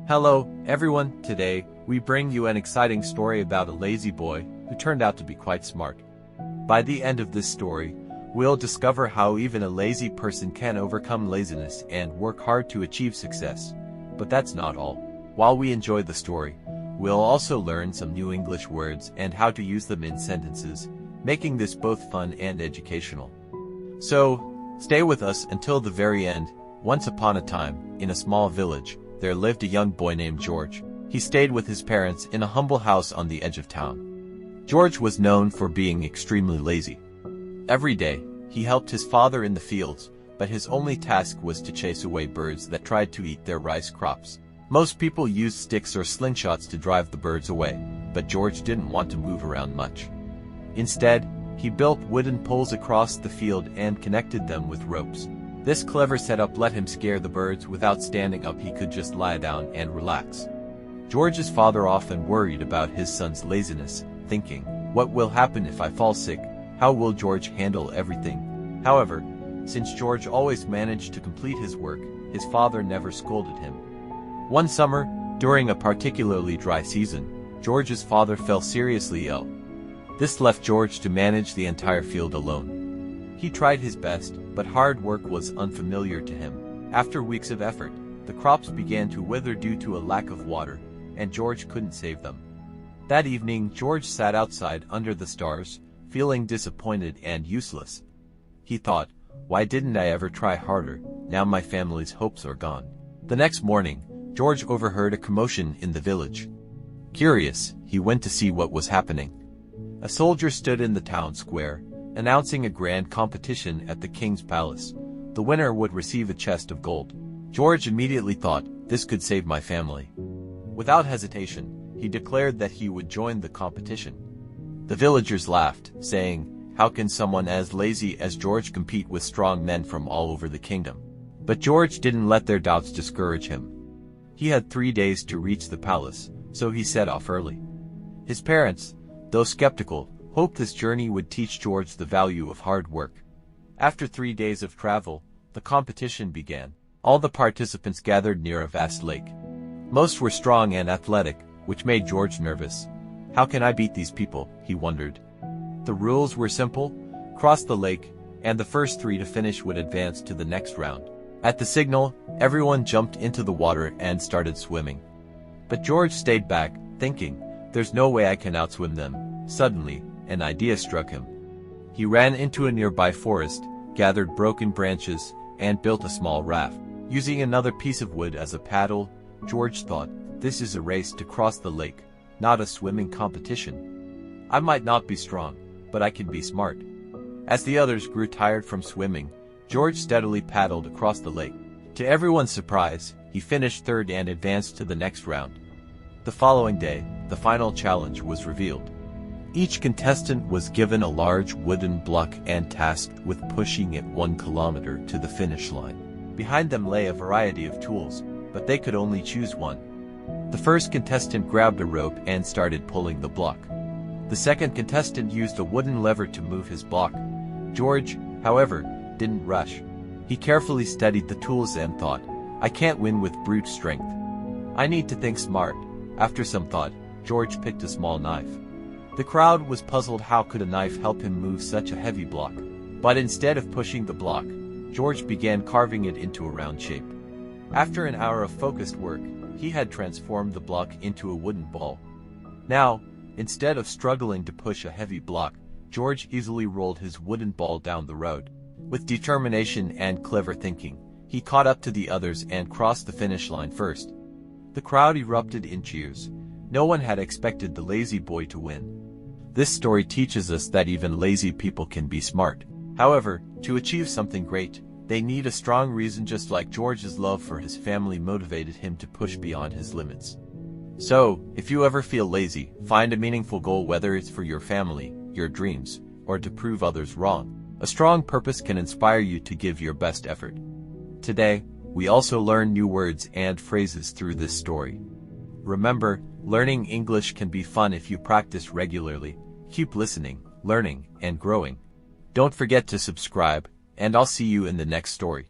Hello, everyone. Today, we bring you an exciting story about a lazy boy who turned out to be quite smart. By the end of this story, we'll discover how even a lazy person can overcome laziness and work hard to achieve success. But that's not all. While we enjoy the story, we'll also learn some new English words and how to use them in sentences, making this both fun and educational. So, stay with us until the very end. Once upon a time, in a small village, there lived a young boy named George. He stayed with his parents in a humble house on the edge of town. George was known for being extremely lazy. Every day, he helped his father in the fields, but his only task was to chase away birds that tried to eat their rice crops. Most people used sticks or slingshots to drive the birds away, but George didn't want to move around much. Instead, he built wooden poles across the field and connected them with ropes. This clever setup let him scare the birds without standing up. He could just lie down and relax. George's father often worried about his son's laziness, thinking, "What will happen if I fall sick? How will George handle everything?" However, since George always managed to complete his work, his father never scolded him. One summer, during a particularly dry season, George's father fell seriously ill. This left George to manage the entire field alone. He tried his best, but hard work was unfamiliar to him. After weeks of effort, the crops began to wither due to a lack of water, and George couldn't save them. That evening, George sat outside under the stars, feeling disappointed and useless. He thought, "Why didn't I ever try harder? Now my family's hopes are gone." The next morning, George overheard a commotion in the village. Curious, he went to see what was happening. A soldier stood in the town square, announcing a grand competition at the king's palace. The winner would receive a chest of gold. George immediately thought, "This could save my family." Without hesitation, he declared that he would join the competition. The villagers laughed, saying, "How can someone as lazy as George compete with strong men from all over the kingdom?" But George didn't let their doubts discourage him. He had 3 days to reach the palace, so he set off early. His parents, though skeptical, hoped this journey would teach George the value of hard work. After 3 days of travel, the competition began. All the participants gathered near a vast lake. Most were strong and athletic, which made George nervous. "How can I beat these people?" he wondered. The rules were simple: cross the lake, and the first 3 to finish would advance to the next round. At the signal, everyone jumped into the water and started swimming. But George stayed back, thinking, "There's no way I can outswim them." Suddenly, an idea struck him. He ran into a nearby forest, gathered broken branches, and built a small raft. Using another piece of wood as a paddle, George thought, "This is a race to cross the lake, not a swimming competition. I might not be strong, but I can be smart." As the others grew tired from swimming, George steadily paddled across the lake. To everyone's surprise, he finished third and advanced to the next round. The following day, the final challenge was revealed. Each contestant was given a large wooden block and tasked with pushing it 1 kilometer to the finish line. Behind them lay a variety of tools, but they could only choose one. The first contestant grabbed a rope and started pulling the block. The second contestant used a wooden lever to move his block. George, however, didn't rush. He carefully studied the tools and thought, "I can't win with brute strength. I need to think smart." After some thought, George picked a small knife. The crowd was puzzled. How could a knife help him move such a heavy block? But instead of pushing the block, George began carving it into a round shape. After an hour of focused work, he had transformed the block into a wooden ball. Now, instead of struggling to push a heavy block, George easily rolled his wooden ball down the road. With determination and clever thinking, he caught up to the others and crossed the finish line first. The crowd erupted in cheers. No one had expected the lazy boy to win. This story teaches us that even lazy people can be smart. However, to achieve something great, they need a strong reason. Just like George's love for his family motivated him to push beyond his limits. So, if you ever feel lazy, find a meaningful goal, whether it's for your family, your dreams, or to prove others wrong. A strong purpose can inspire you to give your best effort. Today, we also learn new words and phrases through this story. Remember, learning English can be fun if you practice regularly. Keep listening, learning, and growing. Don't forget to subscribe, and I'll see you in the next story.